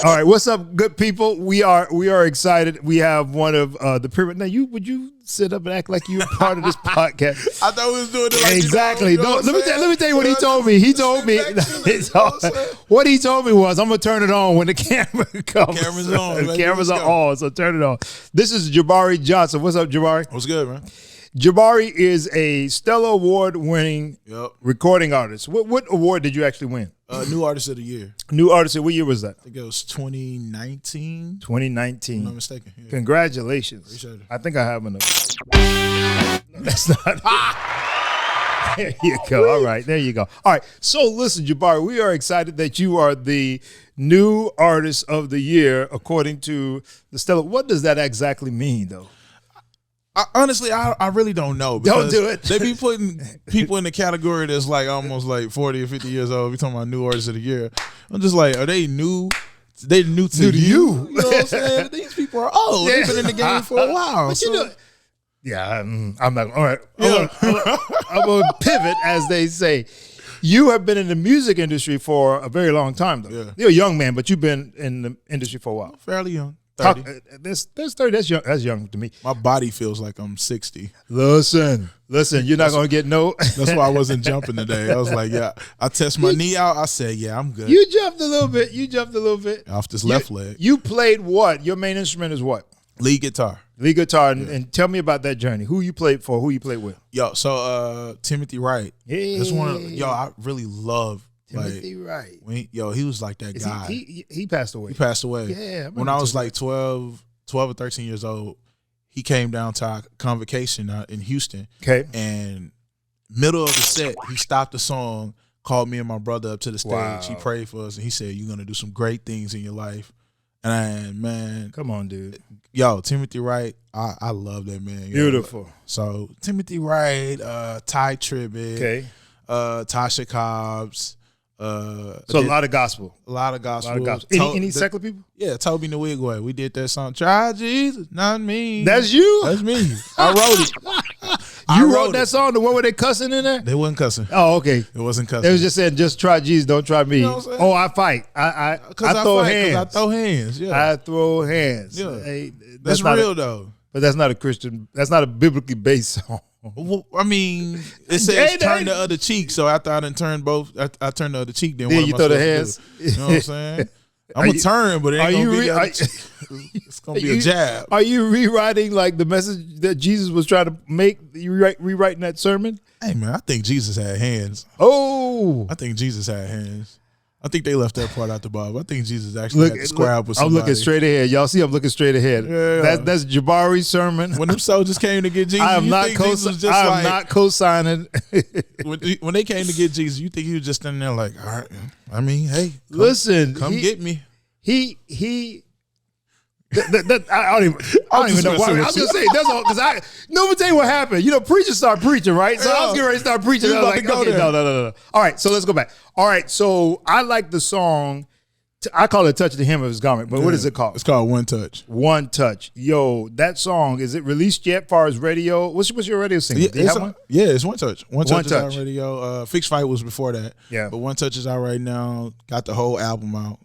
All right, what's up, good people? We are excited. We have one of the pyramid. Now, would you sit up and act like you were part of this podcast? I thought we was doing it like exactly. Let me tell you what he told me. He told me what he told me was, I'm gonna turn it on when the camera comes. Camera's on. The cameras are on, so turn it on. This is Jabari Johnson. What's up, Jabari? What's good, man? Jabari is a Stellar Award-winning recording artist. What award did you actually win? New Artist of the Year. New Artist. What year was that? I think it was 2019. 2019. If I'm not mistaken. Yeah. Congratulations. Appreciate it. I think I have enough. That's not. There you go. All right. There you go. All right. So listen, Jabari, we are excited that you are the New Artist of the Year, according to the Stellar. What does that exactly mean, though? Honestly, I really don't know. Don't do it. They be putting people in the category that's like almost like 40 or 50 years old. We talking about New Artists of the Year. I'm just like, are they new? They new to you? You know what I'm saying? These people are old. They've been in the game for a while. But you know, yeah, I'm not. All right, I'm going to pivot, as they say. You have been in the music industry for a very long time, though. Yeah. You're a young man, but you've been in the industry for a while. Fairly young. 30. That's 30. That's young. That's young to me. My body feels like I'm 60. Listen. You're not gonna get no. That's why I wasn't jumping today. I was like, yeah. I test my knee out. I said, yeah, I'm good. You jumped a little bit. Off this left leg. You played what? Your main instrument is what? Lead guitar. And tell me about that journey. Who you played for? Who you played with? Yo, so Timothy Wright. Yeah. That's one of I really love. Timothy Wright. He was like that guy. He passed away. He passed away. Yeah. When I was like 12 or 13 years old, he came down to our convocation in Houston. Okay. And middle of the set, he stopped the song, called me and my brother up to the stage. Wow. He prayed for us, and he said, "You're gonna do some great things in your life." And man, come on, dude. Yo, Timothy Wright, I love that man. Beautiful. So Timothy Wright, Ty Tribbett, okay, Tasha Cobbs. So a lot of gospel. Any secular people? Yeah, Toby Nwigwe. We did that song. Try Jesus, not me. That's you? That's me. I wrote it. You wrote that song? The one where they cussing in there? They wasn't cussing. Oh, okay. It wasn't cussing. They was just saying, just try Jesus, don't try me. You know what I'm saying? I fight. I throw hands. I throw hands. Yeah. I throw hands. Yeah. Hey, that's real though. But that's not a Christian. That's not a biblically based song. Well, I mean, it says turn the other cheek. So after I done turned both, I turned the other cheek. Then what you throw the hands. You know what I'm saying? I'm gonna turn, but it ain't gonna be. It's gonna be a jab. Are you rewriting like the message that Jesus was trying to make? You rewriting that sermon? Hey man, I think Jesus had hands. Oh, I think Jesus had hands. I think they left that part out the Bible. I think Jesus actually had to scribe with somebody. I'm looking straight ahead. Y'all see I'm looking straight ahead. Yeah. That's Jabari's sermon. When them soldiers came to get Jesus, I am not co-signing. When they came to get Jesus, you think he was just standing there like, all right, I mean, hey, come get me. I don't even know why. I was just saying that's all because let me tell you what happened. You know, preachers start preaching, right? So I was getting ready to start preaching. I was like, okay, no. All right, so let's go back. All right, so I like the song. I call it "Touch the Hem of His Garment," but what is it called? It's called "One Touch." One Touch. Yo, that song, is it released yet? Far as radio, what's your radio single? Do you have one? Yeah, it's One Touch. One Touch is on radio. Fixed Fight was before that. Yeah, but One Touch is out right now. Got the whole album out,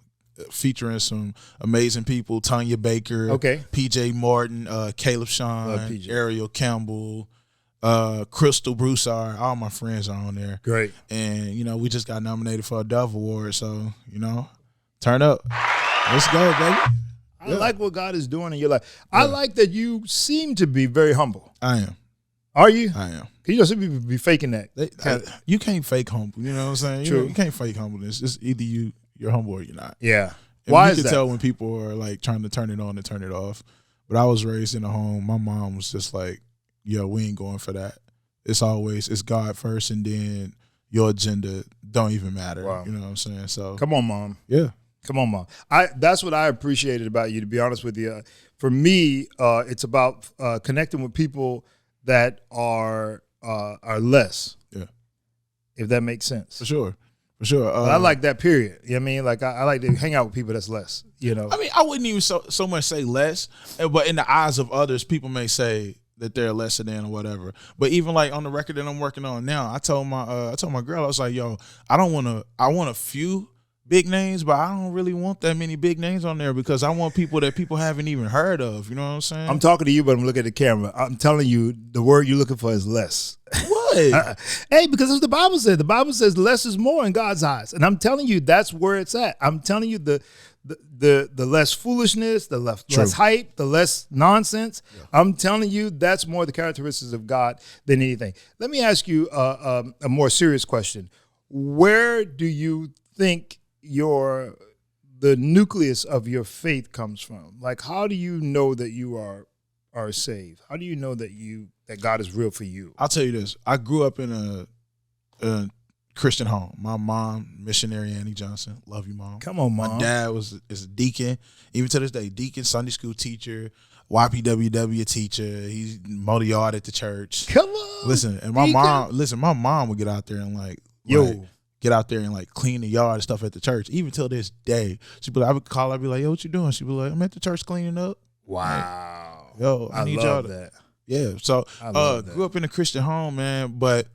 featuring some amazing people: Tanya Baker, PJ Morton, Caleb Shawn, Ariel Campbell, Crystal Broussard. All my friends are on there. Great. And you know, we just got nominated for a Dove Award, so you know, turn up. Let's go, baby. I like what God is doing in your life. I like that you seem to be very humble. I am. Are you? I am. You don't seem to be faking that. You can't fake humble. You know what I'm saying? True. You can't fake humbleness. It's either you're humble or you're not. Yeah. And why you is that? can tell when people are like trying to turn it on and turn it off. But I was raised in a home. My mom was just like, yo, we ain't going for that. It's God first, and then your agenda don't even matter. Wow. You know what I'm saying? So come on, Mom. Yeah. Come on, Mom. That's what I appreciated about you, to be honest with you. For me, it's about connecting with people that are less. Yeah. If that makes sense. For sure. I like that period. You know what I mean? Like I like to hang out with people that's less, you know. I mean, I wouldn't even so much say less, but in the eyes of others, people may say that they're lesser than or whatever. But even like on the record that I'm working on now, I told my girl, I was like, yo, I want a few big names, but I don't really want that many big names on there because I want people that people haven't even heard of. You know what I'm saying? I'm talking to you, but I'm looking at the camera. I'm telling you, the word you're looking for is less. What? Hey, because that's what the Bible says. The Bible says less is more in God's eyes, and I'm telling you that's where it's at. I'm telling you the less foolishness, the less hype, the less nonsense. Yeah. I'm telling you that's more the characteristics of God than anything. Let me ask you a more serious question. Where do you think the nucleus of your faith comes from? Like, how do you know that you are saved? How do you know that God is real for you? I'll tell you this. I grew up in a Christian home. My mom, missionary Annie Johnson. Love you, Mom. Come on, Mom. My dad is a deacon. Even to this day, deacon, Sunday school teacher, YPWW teacher. He's mowed the yard at the church. Come on. Listen, and my mom would get out there and get out there and like clean the yard and stuff at the church. Even till this day, I would call her, I'd be like, yo, what you doing? She'd be like, I'm at the church cleaning up. Wow. Like, yo, I need y'all that. Yeah. So grew up in a Christian home, man, but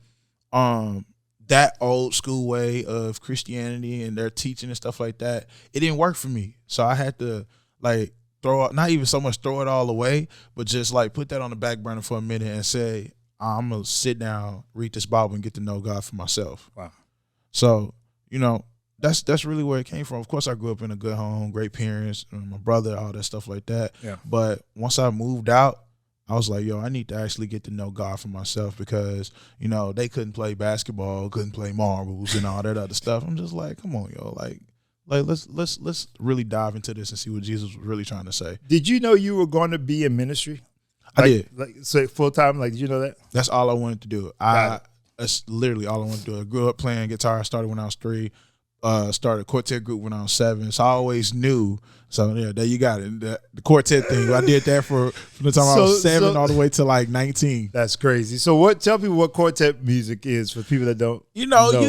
that old school way of Christianity and their teaching and stuff like that, it didn't work for me. So I had to like not even so much throw it all away, but just like put that on the back burner for a minute and say, I'm gonna sit down, read this Bible, and get to know God for myself. Wow. So, that's really where it came from. Of course, I grew up in a good home, great parents, my brother, all that stuff like that. Yeah. But once I moved out, I was like, yo, I need to actually get to know God for myself because, they couldn't play basketball, couldn't play marbles and all that other stuff. I'm just like, come on, yo, like let's really dive into this and see what Jesus was really trying to say. Did you know you were going to be in ministry? I did. So full time, did you know that? That's all I wanted to do. That's literally all I wanted to do. I grew up playing guitar. I started when I was 3. Started a quartet group when I was 7. So I always knew. So yeah, there you got it. The quartet thing. I did that from the time I was 7 all the way to like 19. That's crazy. So tell people what quartet music is for people that don't know.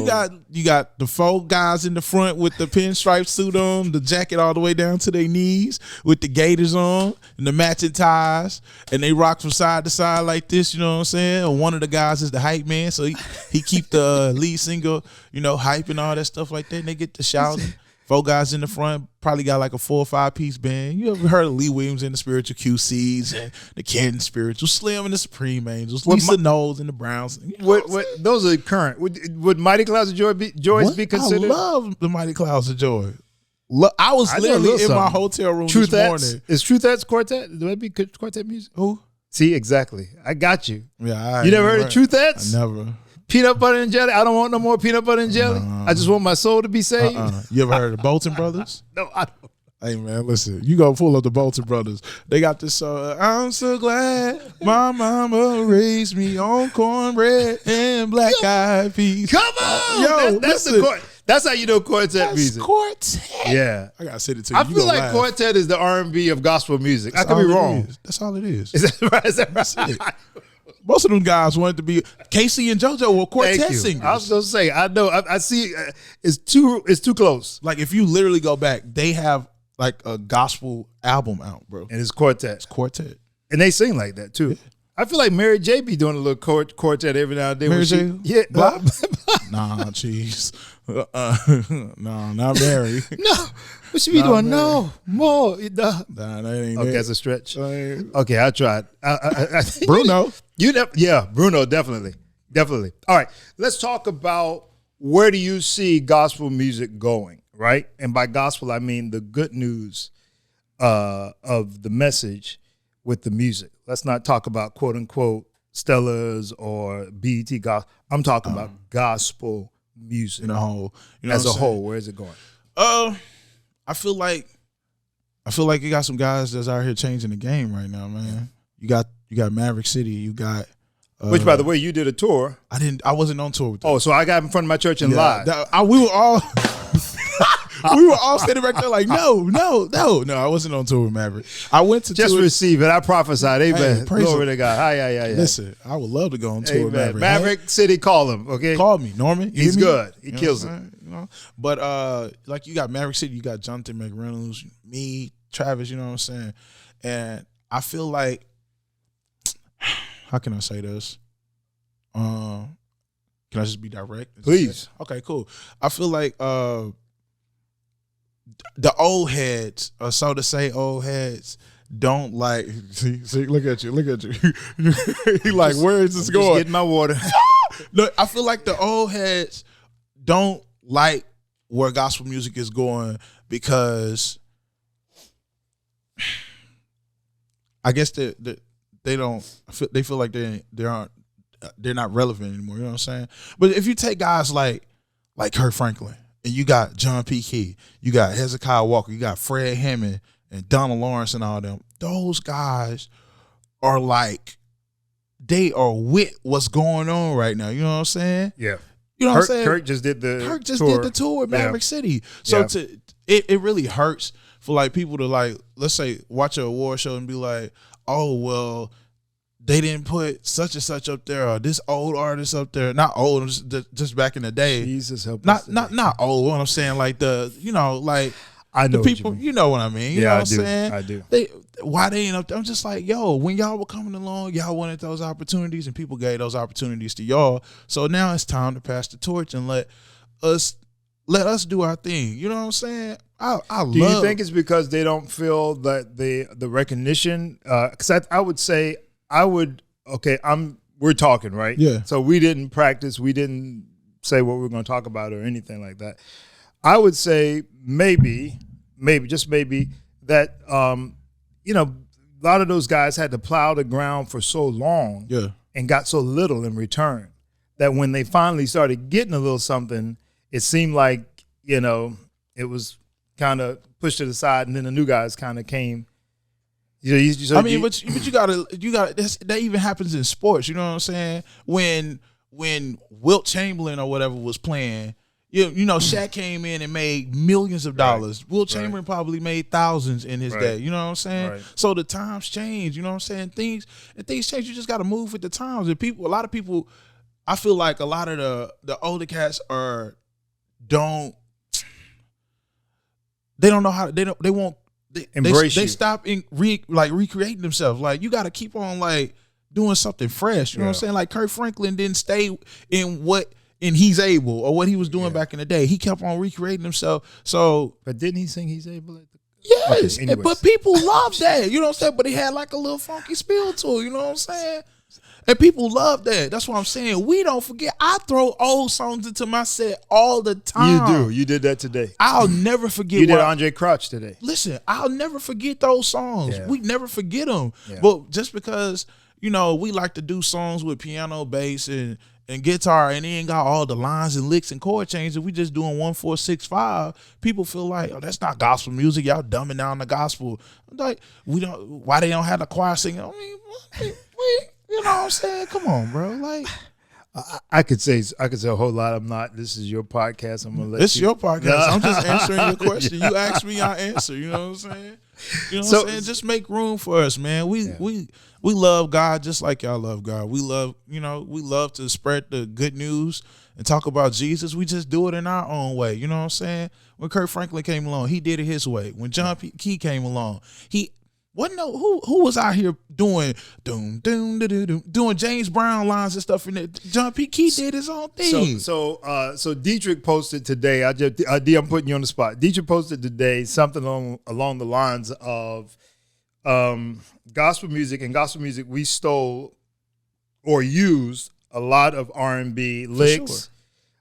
You got the 4 guys in the front with the pinstripe suit on, the jacket all the way down to their knees with the gaiters on and the matching ties, and they rock from side to side like this, you know what I'm saying? And one of the guys is the hype man, so he keep the lead singer, hype and all that stuff like that, and they get to shouting. 4 guys in the front, probably got like a 4 or 5 piece band. You ever heard of Lee Williams and the Spiritual QCs and the Canton Spiritual, Slim and the Supreme Angels, Lisa Knowles and the Browns? Those are current. Would Mighty Clouds of Joy be considered? I love the Mighty Clouds of Joy. I was literally in my hotel room this morning. Is Truthettes quartet? Do that be quartet music? Who? See, exactly. I got you. Yeah, you never heard of Truthettes? I never. Peanut butter and jelly. I don't want no more peanut butter and jelly. I just want my soul to be saved. You ever heard of Bolton Brothers? No, I don't. Hey man, listen. You go pull up the Bolton Brothers. They got this song. I'm so glad my mama raised me on cornbread and black-eyed peas. Come on, that's how you know quartet music. Quartet. Yeah, I gotta send it to you. I feel like quartet is the R&B of gospel music. I could be wrong. That's all it is. Is that right? That's right? Most of them guys wanted to be Casey and JoJo were quartet singers. I was gonna say, I know, I see. It's too close. Like if you literally go back, they have like a gospel album out, bro, and it's quartet. It's quartet, and they sing like that too. Yeah. I feel like Mary J be doing a little quartet every now and then. Mary J, yeah, nah, jeez, no, not Mary. No, what she be doing? Mary. No, more. Nah, that ain't okay, that's a stretch. Okay, I tried. I Bruno. Bruno, definitely. All right, let's talk about where do you see gospel music going, right? And by gospel, I mean the good news of the message with the music. Let's not talk about quote unquote Stellas or BET gospel. I'm talking about gospel music in a whole. As a whole, where is it going? I feel like you got some guys that's out here changing the game right now, man. You got Maverick City. You got which, by the way, you did a tour. I wasn't on tour with them. Oh, so I got in front of my church and live. We were all we were all standing back there like, no. I wasn't on tour with Maverick. I went to just receive it. I prophesied. Amen. Hey, glory to God. Hi. Listen, I would love to go on tour with Maverick. Maverick City, call him. Okay, call me, Norman. He's good. He kills it. But like you got Maverick City, you got Jonathan McReynolds, me, Travis. You know what I'm saying? And I feel like, how can I say this? Can I just be direct? Please. Okay, cool. I feel like the old heads, or so to say, old heads don't like. See, look at you. He like, where is this going? Just getting my water. Look, I feel like the old heads don't like where gospel music is going because I guess they feel like they're not relevant anymore. You know what I'm saying? But if you take guys like Kirk Franklin, and you got John P. Key, you got Hezekiah Walker, you got Fred Hammond and Donald Lawrence and all them, those guys are like, they are with what's going on right now. You know what I'm saying? Yeah. You know what I'm saying? Kirk just did the tour with Maverick City. So it really hurts for like people to like, let's say, watch an award show and be like, oh, well, they didn't put such and such up there, or this old artist up there. Not old, just back in the day. Jesus help us. Not old. What I'm saying, like I know the people. You know what I mean? You know what I'm saying? I do. Why they ain't up there? I'm just like, yo, when y'all were coming along, y'all wanted those opportunities, and people gave those opportunities to y'all. So now it's time to pass the torch and let us do our thing. You know what I'm saying? Do you think it's because they don't feel that the recognition? Because I would say. We're talking, right? Yeah. So we didn't practice. We didn't say what we were going to talk about or anything like that. I would say maybe, just maybe that, a lot of those guys had to plow the ground for so long and got so little in return that when they finally started getting a little something, it seemed like, it was kind of pushed to the side, and then the new guys kind of came. But you gotta. That even happens in sports. You know what I'm saying? When Wilt Chamberlain or whatever was playing, Shaq came in and made millions of dollars. Right. Wilt Chamberlain probably made thousands in his day. You know what I'm saying? Right. So the times change. You know what I'm saying? Things change. You just got to move with the times. And a lot of people, I feel like a lot of the older cats don't know how. They won't. They stop recreating themselves. Like, you got to keep on like doing something fresh. You know what I'm saying? Like, Kirk Franklin didn't stay in He's Able or what he was doing back in the day. He kept on recreating himself. So, but didn't he sing He's Able? Yes, okay, but people love that. You know what I'm saying? But he had like a little funky spill to it. You know what I'm saying? And people love that. That's what I'm saying. We don't forget. I throw old songs into my set all the time. You do. You did that today. I'll never forget. You did Andre Crouch today. Listen, I'll never forget those songs. Yeah. We never forget them. Yeah. But just because, we like to do songs with piano, bass, and guitar, and they ain't got all the lines and licks and chord changes, we just doing 1 4 6 5. People feel like, oh, that's not gospel music. Y'all dumbing down the gospel. Like, why they don't have the choir singing? I mean, you know what I'm saying? Come on, bro. Like, I could say a whole lot. I'm not. This is your podcast. I'm gonna let it's your podcast. No. I'm just answering your question. You ask me, I answer. You know what I'm saying? You know what I'm saying? Just make room for us, man. We love God just like y'all love God. We love to spread the good news and talk about Jesus. We just do it in our own way. You know what I'm saying? When Kirk Franklin came along, he did it his way. When John P. Key came along, who was out here doing James Brown lines and stuff in it? John P. Key did his own thing. So Dietrich posted today. I'm putting you on the spot. Dietrich posted today something along the lines of gospel music. And gospel music, we stole or used a lot of R&B licks,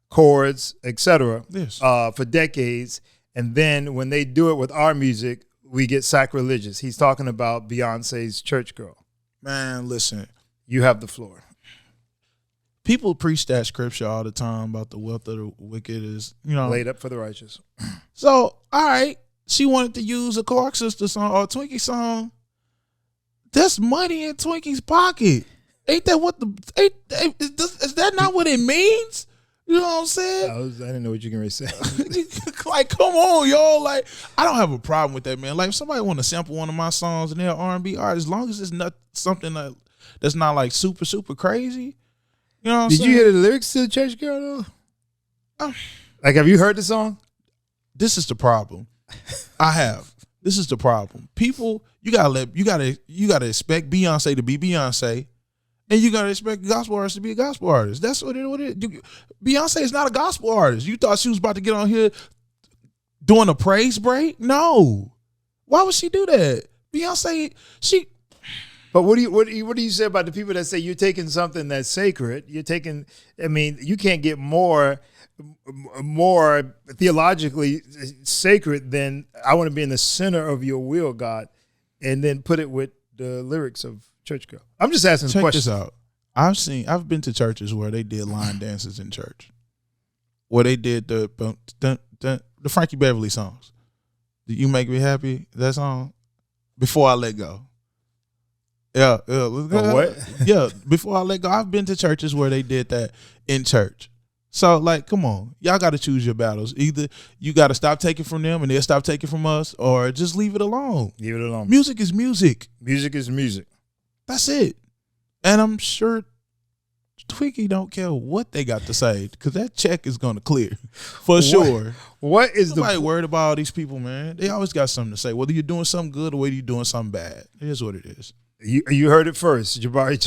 chords, etc. Yes. For decades. And then when they do it with our music, we get sacrilegious. He's talking about Beyonce's Church Girl. Man, listen. You have the floor. People preach that scripture all the time about the wealth of the wicked is, laid up for the righteous. So, all right, she wanted to use a Clark Sister song or a Twinkie song. That's money in Twinkie's pocket. Ain't that what is that not what it means? You know what I'm saying? I didn't know what you can really say. Like, come on, y'all. Like, I don't have a problem with that, man. Like, if somebody want to sample one of my songs and they're R&B artist, as long as it's not something that's not like super, super crazy. You know what I'm saying? Did you hear the lyrics to the Church Girl though? Like, have you heard the song? This is the problem. I have. This is the problem. People, you gotta expect Beyonce to be Beyonce. And you gotta expect a gospel artist to be a gospel artist. That's what it is. Beyonce is not a gospel artist. You thought she was about to get on here Doing a praise break? No. Why would she do that? Beyonce, she. But what do you say about the people that say you're taking something that's sacred? You're taking. I mean, you can't get more theologically sacred than I want to be in the center of your will, God, and then put it with the lyrics of Church Girl. I'm just asking questions. Check this out. I've been to churches where they did line dances in church, where they did the Frankie Beverly songs. "Do You Make Me Happy?" That song. Before I Let Go. Yeah. What? Yeah. Before I Let Go, I've been to churches where they did that in church. So, like, come on. Y'all got to choose your battles. Either you got to stop taking from them and they'll stop taking from us, or just leave it alone. Leave it alone. Music is music. Music is music. That's it. And I'm sure Twiggy don't care what they got to say, because that check is going to clear for sure. What is Nobody worried about all these people, man. They always got something to say, whether you're doing something good or whether you're doing something bad. It is what it is. You heard it first, Jabari.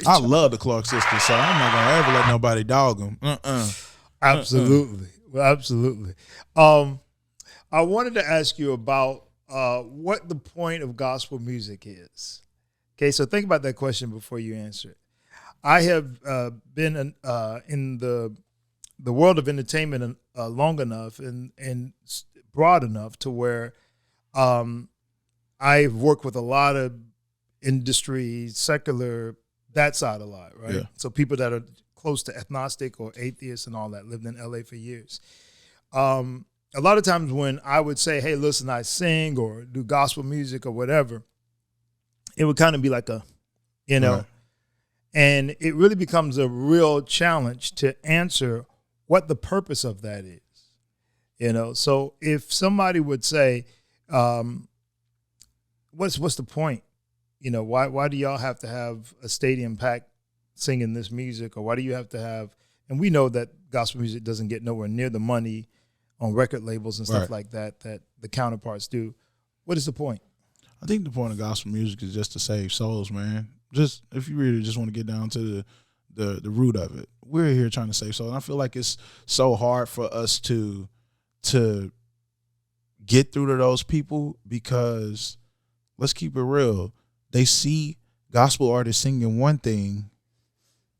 I love the Clark sisters, so I'm not gonna ever let nobody dog them. Absolutely, absolutely. I wanted to ask you about what the point of gospel music is. Okay, so think about that question before you answer it. I have been in the world of entertainment long enough and broad enough to where I've worked with a lot of industry, secular, that side a lot, right? Yeah. So people that are close to agnostic or atheists and all that, lived in LA for years. A lot of times when I would say, hey, listen, I sing or do gospel music or whatever, it would kind of be like right. And it really becomes a real challenge to answer what the purpose of that is. So if somebody would say, what's the point? Why do y'all have to have a stadium packed singing this music? Or why do you have to have, and we know that gospel music doesn't get nowhere near the money on record labels and stuff like that the counterparts do. What is the point? I think the point of gospel music is just to save souls, man. Just if you really just want to get down to the root of it. We're here trying to save souls. And I feel like it's so hard for us to get through to those people, because let's keep it real. They see gospel artists singing one thing,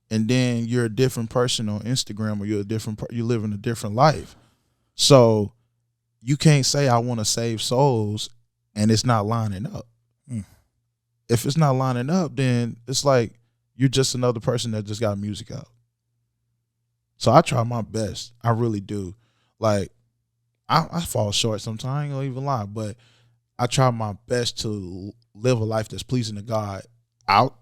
and then you're a different person on Instagram, or you're living a different life. So you can't say I want to save souls and it's not lining up. If it's not lining up, then it's like you're just another person that just got music out. So I try my best. I really do. Like, I fall short sometimes. I ain't gonna even lie, but I try my best to live a life that's pleasing to God out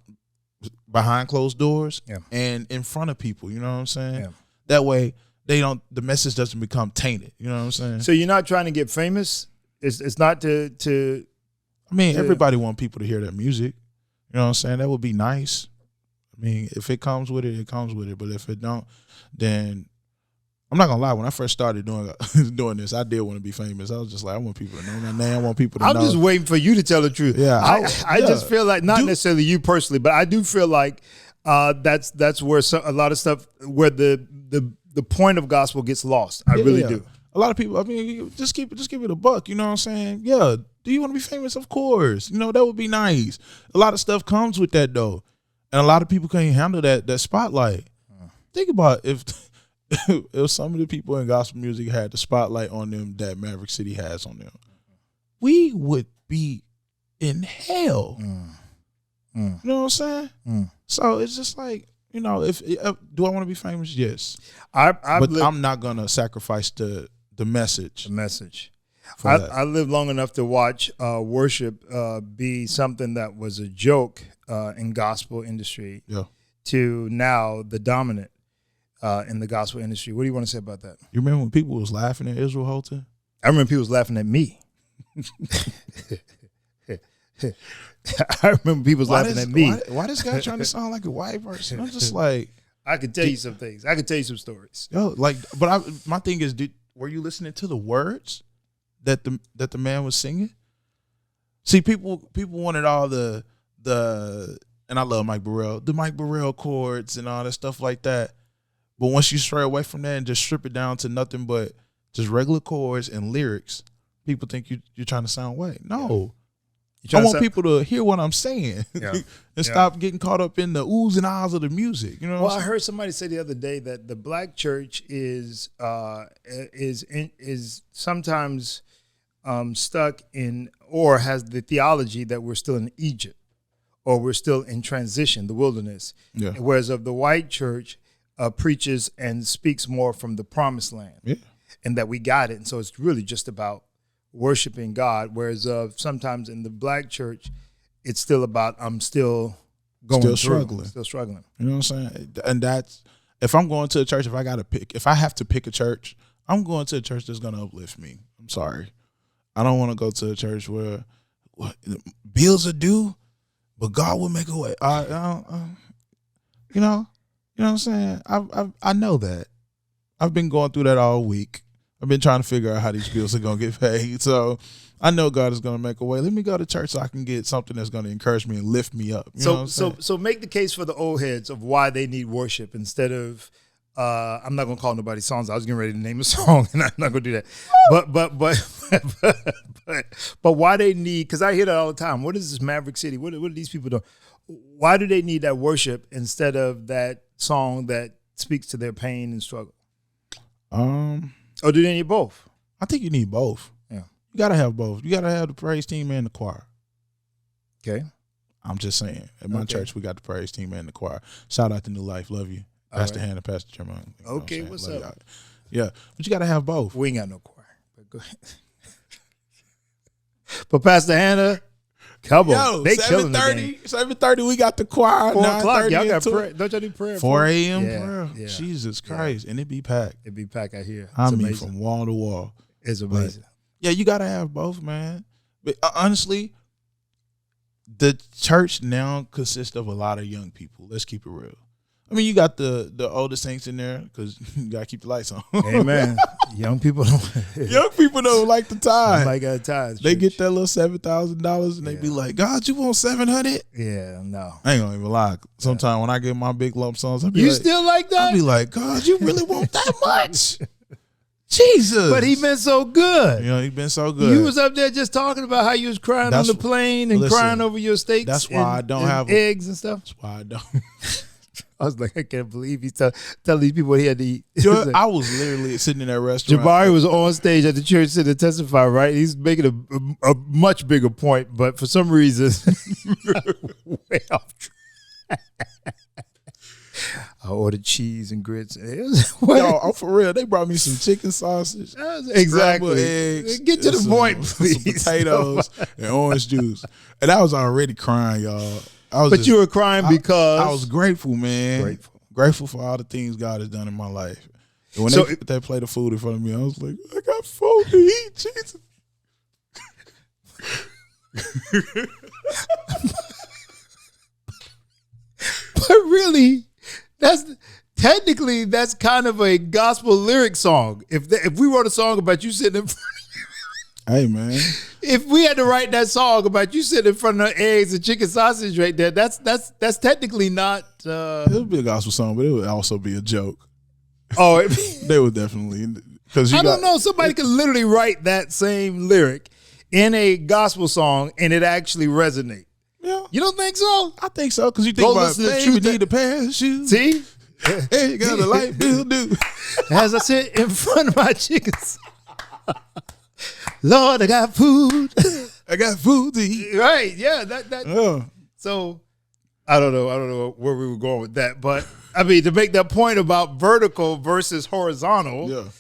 behind closed doors and in front of people. You know what I'm saying? Yeah. That way the message doesn't become tainted. You know what I'm saying? So you're not trying to get famous? It's not to I mean, everybody want people to hear their music. You know what I'm saying? That would be nice. I mean, if it comes with it, it comes with it. But if it don't, then I'm not gonna lie. When I first started doing this, I did want to be famous. I was just like, I want people to know my name. I want people to know. I'm just waiting for you to tell the truth. Yeah, I just feel like, not necessarily you personally, but I do feel like that's where a lot of stuff, where the point of gospel gets lost. I really do. A lot of people, I mean, just give it a buck. You know what I'm saying? Yeah. Do you want to be famous? Of course. That would be nice. A lot of stuff comes with that, though, and a lot of people can't handle that spotlight. Think about if some of the people in gospel music had the spotlight on them that Maverick City has on them, we would be in hell. You know what I'm saying? So it's just like, if do I want to be famous? Yes. I'm not gonna sacrifice the message. The message. I lived long enough to watch worship be something that was a joke in gospel industry to now the dominant in the gospel industry. What do you want to say about that? You remember when people was laughing at Israel Houghton? I remember people was laughing at me. I remember people was laughing at me. Why this guy trying to sound like a white person? I'm just like, I could tell you some things. I could tell you some stories. My thing is, were you listening to the words that the man was singing? See, people wanted all the and I love Mike Burrell, the Mike Burrell chords and all that stuff like that. But once you stray away from that and just strip it down to nothing but just regular chords and lyrics, people think you're trying to sound white. No. I want people to hear what I'm saying and stop getting caught up in the oohs and ahs of the music. You know. Well, I heard somebody say the other day that the black church is sometimes stuck in or has the theology that we're still in Egypt or we're still in transition, the wilderness. Yeah. Whereas of the white church preaches and speaks more from the promised land, and that we got it. And so it's really just about worshiping God, whereas sometimes in the black church, it's still about I'm still struggling. You know what I'm saying? And that's if I'm going to a church, if I have to pick a church, I'm going to a church that's going to uplift me. I'm sorry, I don't want to go to a church where bills are due, but God will make a way. You know what I'm saying? I know that. I've been going through that all week. I've been trying to figure out how these bills are going to get paid. So I know God is going to make a way. Let me go to church so I can get something that's going to encourage me and lift me up. So make the case for the old heads of why they need worship instead of, I'm not going to call nobody songs. I was getting ready to name a song and I'm not going to do that. But why they need, because I hear that all the time. What is this Maverick City? What do these people do? Why do they need that worship instead of that song that speaks to their pain and struggle? Or do they need both? I think you need both. Yeah. You got to have both. You got to have the praise team and the choir. Okay. I'm just saying. At my church, we got the praise team and the choir. Shout out to New Life. Love you. Pastor Hannah, Pastor Jabari. Okay, what's up? Y'all. Yeah, but you got to have both. We ain't got no choir. But go ahead. But Pastor Hannah, come on. They 7:30, we got the choir. 4 o'clock, y'all got prayer. Don't y'all do prayer? 4 a.m. prayer. Yeah. Jesus Christ. And it be packed. It be packed out here. I mean, from wall to wall. It's amazing. But, you got to have both, man. But honestly, the church now consists of a lot of young people. Let's keep it real. I mean, you got the older saints in there because you got to keep the lights on. Amen. Young people don't like the tithe. Like a tithe. They get that little $7,000 and they be like, God, you want 700? Yeah, no. I ain't gonna even lie. Sometimes when I get my big lump sums, I be you still like that? I be like, God, you really want that much? Jesus. But he been so good. He been so good. You was up there just talking about how you was crying on the plane and crying over your steaks. That's why I don't have eggs and stuff. That's why I don't. I was like, I can't believe he's telling these people what he had to eat. I was literally sitting in that restaurant. Jabari was on stage at the church to testify, right? He's making a much bigger point, but for some reason, way off track. I ordered cheese and grits. Yo, I'm for real. They brought me some chicken sausage, exactly. Eggs, get to the point, please. Some potatoes and orange juice, and I was already crying, y'all. You were crying because I was grateful, man. Grateful for all the things God has done in my life. And when they play the food in front of me, I was like, I got food to eat, Jesus. But really, that's kind of a gospel lyric song. If we wrote a song about you sitting in front of hey, man. If we had to write that song about you sitting in front of eggs and chicken sausage right there, that's technically not. It would be a gospel song, but it would also be a joke. Oh, they would definitely. I don't know. Somebody could literally write that same lyric in a gospel song and it actually resonate. Yeah, you don't think so? I think so because you think about baby need a pair of shoes. See, hey, you got a light bill due. As I sit in front of my chickens. Lord, I got food. I got food to eat. Right, yeah. So I don't know where we were going with that. But I mean, to make that point about vertical versus horizontal,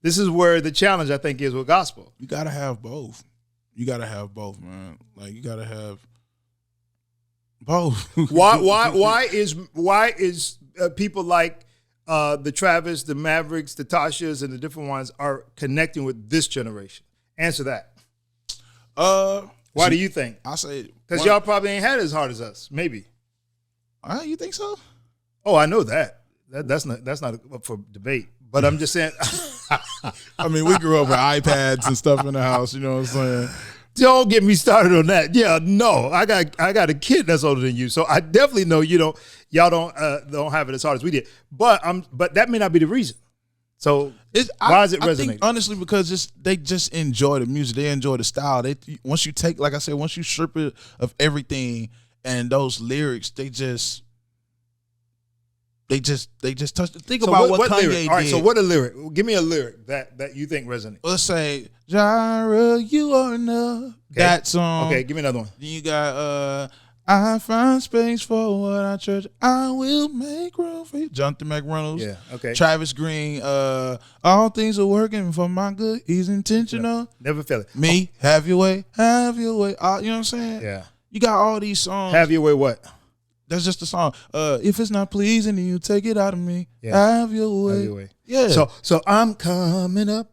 this is where the challenge I think is with gospel. You gotta have both. You gotta have both, man. Like you gotta have both. Why is people like the Travis, the Mavericks, the Tashas, and the different ones are connecting with this generation? Answer that. Why do you think? I say because y'all probably ain't had it as hard as us. Maybe. You think so? Oh, I know that. That's not up for debate. But I'm just saying. I mean, we grew up with iPads and stuff in the house. You know what I'm saying? Don't get me started on that. Yeah, no, I got a kid that's older than you, so I definitely know y'all don't have it as hard as we did. But that may not be the reason. So why does it resonate? I think honestly because they just enjoy the music. They enjoy the style. Once you take, like I said, once you strip it of everything and those lyrics, they just touch. Think about what Kanye did. All right, so what a lyric? Give me a lyric that you think resonates. Let's say, Jireh, you are enough. Okay. That song. Okay, give me another one. Then you got I find space for what I treasure. I will make room for you. Jonathan McReynolds. Yeah, okay. Travis Green. All things are working for my good. He's intentional. Never feel it. Me, have your way, have your way. You know what I'm saying? Yeah. You got all these songs. Have your way what? That's just a song. If it's not pleasing to you, take it out of me. Yeah. Have your way. Have your way. Yeah. So I'm coming up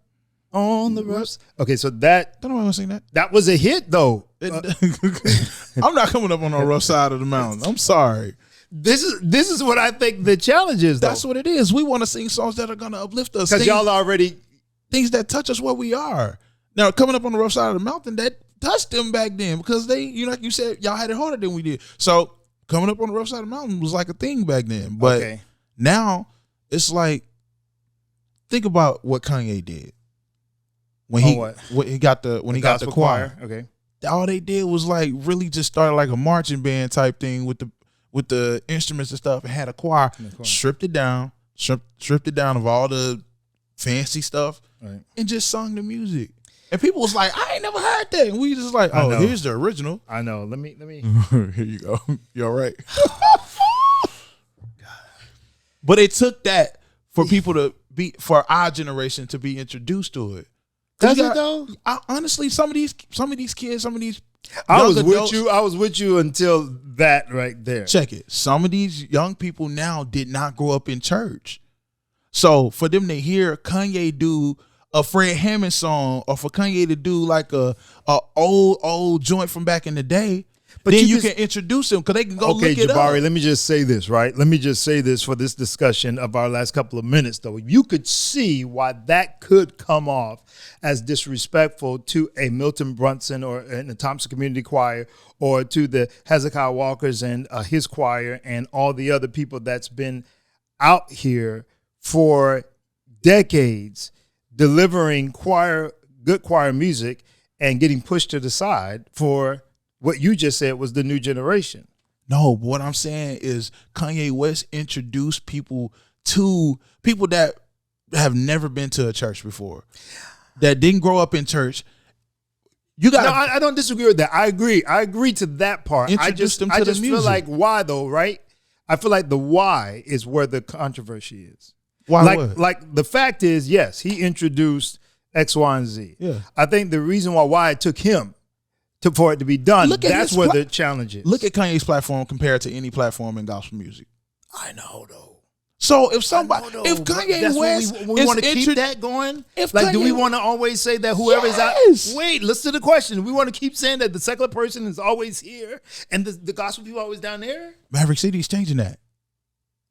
on the ropes. Okay, so that. I don't want to sing that. That was a hit though. I'm not coming up on the rough side of the mountain. I'm sorry. This is what I think the challenge is though. That's what it is. We want to sing songs that are going to uplift us. Because y'all already. Things that touch us where we are. Now, coming up on the rough side of the mountain, that touched them back then because they, like you said, y'all had it harder than we did. So coming up on the rough side of the mountain was like a thing back then. But now it's like, think about what Kanye did. When he got the choir. Okay. All they did was like really just started like a marching band type thing with the instruments and stuff and had a choir, stripped it down of all the fancy stuff and just sung the music. And people was like, I ain't never heard that. And we just like, here's the original. I know. Let me. Here you go. You all right? But it took that for people for our generation to be introduced to it. Does it though? Honestly, some of these kids, I was with you until that right there. Check it. Some of these young people now did not grow up in church. So for them to hear Kanye do a Fred Hammond song or for Kanye to do like a old joint from back in the day, but then you can introduce them because they can go look it up. Okay, Jabari, let me just say this, right? Let me just say this for this discussion of our last couple of minutes, though. You could see why that could come off as disrespectful to a Milton Brunson or in the Thompson Community Choir or to the Hezekiah Walkers and his choir and all the other people that's been out here for decades delivering good choir music and getting pushed to the side for what you just said was the new generation. No, but what I'm saying is Kanye West introduced people to people that have never been to a church before, that didn't grow up in church. No, I don't disagree with that. I agree to that part. I just feel like why though, right? I feel like the why is where the controversy is. Why? Like the fact is, yes, he introduced X, Y, and Z. Yeah. I think the reason why it took him for it to be done, that's where the challenge is. Look at Kanye's platform compared to any platform in gospel music. I know though. So if Kanye West, we want to keep that going. Do we want to always say that whoever is out? Wait, listen to the question. We want to keep saying that the secular person is always here and the gospel people are always down there. Maverick City is changing that.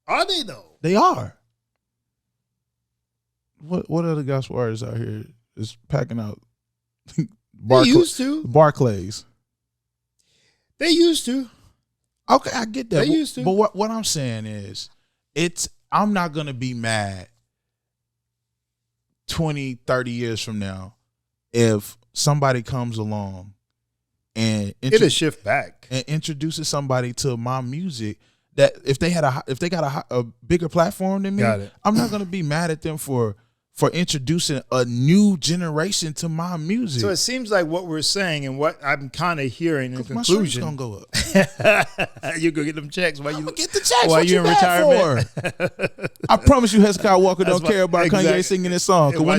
Are they though? They are. What other gospel artists out here is packing out? They used to. Barclays. They used to. Okay, I get that. They used to. But what I'm saying is, I'm not going to be mad 20, 30 years from now if somebody comes along and it'll shift back and introduces somebody to my music that if they got a bigger platform than me, I'm not going to be mad at them for introducing a new generation to my music. So it seems like what we're saying and what I'm kind of hearing in conclusion. My gonna go up. You go get them checks while you get the checks. While you in retirement. I promise you, Hezekiah Walker don't care about Kanye singing this song. Because when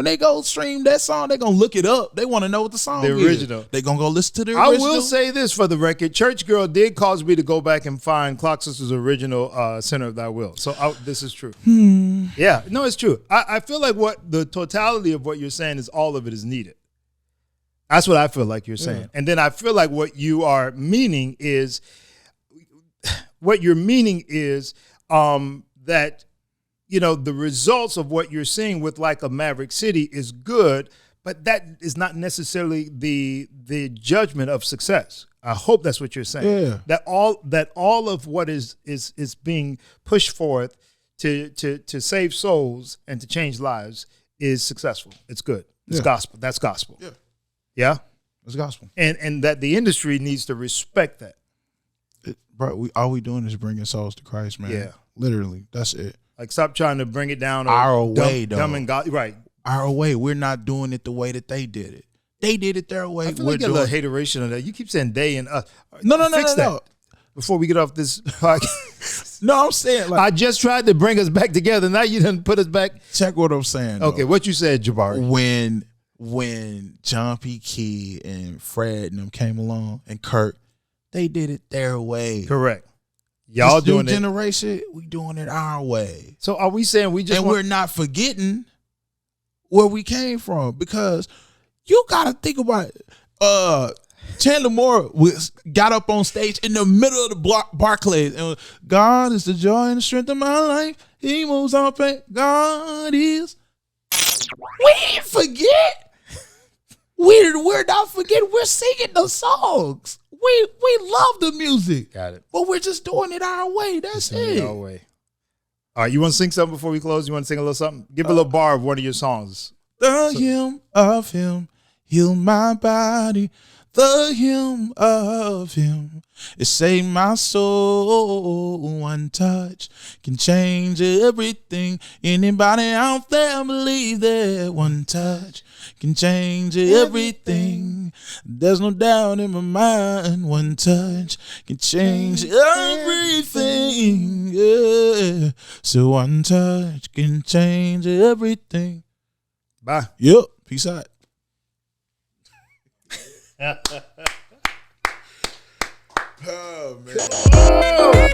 they go stream that song, they're gonna look it up. They want to know what the song is. The original. They're gonna go listen to the original. I will say this for the record: Church Girl did cause me to go back and find Clock Sister's original "Center of Thy Will." So this is true. Yeah, no, it's true. I feel like what the totality of what you're saying is all of it is needed. That's what I feel like you're saying, and then I feel like what you are meaning is that. The results of what you're seeing with like a Maverick City is good, but that is not necessarily the judgment of success. I hope that's what you're saying. Yeah. That all of what is being pushed forth to save souls and to change lives is successful. It's good. It's gospel. That's gospel. Yeah. Yeah? It's gospel. And that the industry needs to respect that. Bro, all we doing is bringing souls to Christ, man. Yeah. Literally. That's it. Like, stop trying to bring it down our way, though. Dumb and God, right. Our way. We're not doing it the way that they did it. They did it their way. I feel like you get a little hateration of that. You keep saying they and us. No. Before we get off this podcast. No, I'm saying, like, I just tried to bring us back together. Now you done put us back. Check what I'm saying. Okay, though. What you said, Jabari. When John P. Key and Fred and them came along and Kurt, they did it their way. Correct. Y'all this doing new generation, we doing it our way. So are we saying we're not forgetting where we came from? Because you gotta think about it. Chandler Moore got up on stage in the middle of the Barclays and God is the joy and the strength of my life. He moves on pain. God is. We didn't forget. We're not forgetting. We're singing the songs. We love the music. Got it. But we're just doing it our way. That's it. Our way. All right, you want to sing something before we close? You want to sing a little something? Give a little bar of one of your songs. The hymn of him, heal my body. The hymn of him, it saved my soul. One touch can change everything. Anybody out there believe that one touch can change everything? There's no doubt in my mind. One touch can change everything. Yeah. So one touch can change everything. Bye. Yep. Peace out. Oh, man. Oh.